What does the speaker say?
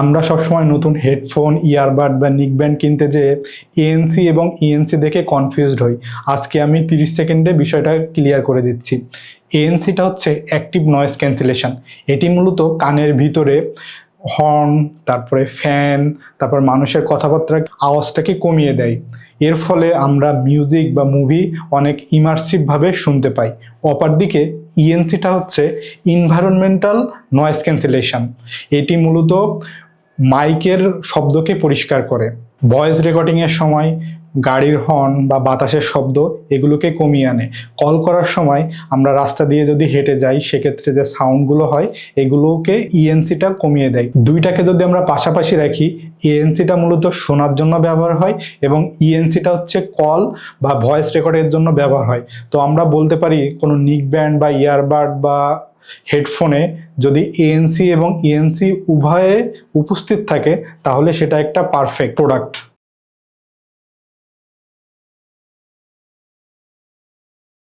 আমরা সবসময় নতুন হেডফোন, ইয়ারবাড বা নিকব্যান্ড কিনতে যেয়ে এএনসি এবং ইএনসি দেখে কনফিউজড হই। আজকে আমি 30 সেকেন্ডে বিষয়টা ক্লিয়ার করে দিচ্ছি। এএনসিটা হচ্ছে অ্যাক্টিভ নয়েজ ক্যান্সেলেশন। এটি মূলত কানের ভিতরে হর্ন, তারপরে ফ্যান, তারপর মানুষের কথাবার্তার আওয়াজটাকে কমিয়ে দেয়। এর ফলে আমরা মিউজিক বা মুভি অনেক ইমার্সিভভাবে শুনতে পাই। অপরদিকে ইএনসিটা হচ্ছে ইনভায়রনমেন্টাল নয়েজ ক্যান্সেলেশন। এটি মূলত মাইকের শব্দকে পরিষ্কার করে। ভয়েস রেকর্ডিংয়ের সময় গাড়ির হর্ন বা বাতাসের শব্দ এগুলোকে কমিয়ে আনে। কল করার সময় আমরা রাস্তা দিয়ে যদি হেঁটে যাই, সেক্ষেত্রে যে সাউন্ডগুলো হয় এগুলোকে ইএনসিটা কমিয়ে দেয়। দুইটাকে যদি আমরা পাশাপাশি রাখি, এএনসিটা মূলত শোনার জন্য ব্যবহার হয় এবং ইএনসিটা হচ্ছে কল বা ভয়েস রেকর্ডের জন্য ব্যবহার হয়। তো আমরা বলতে পারি কোনো নিকব্যান্ড বা ইয়ারবাড বা হেডফোনে যদি এএনসি এবং ইএনসি উভয়ে উপস্থিত থাকে তাহলে সেটা একটা পারফেক্ট প্রোডাক্ট।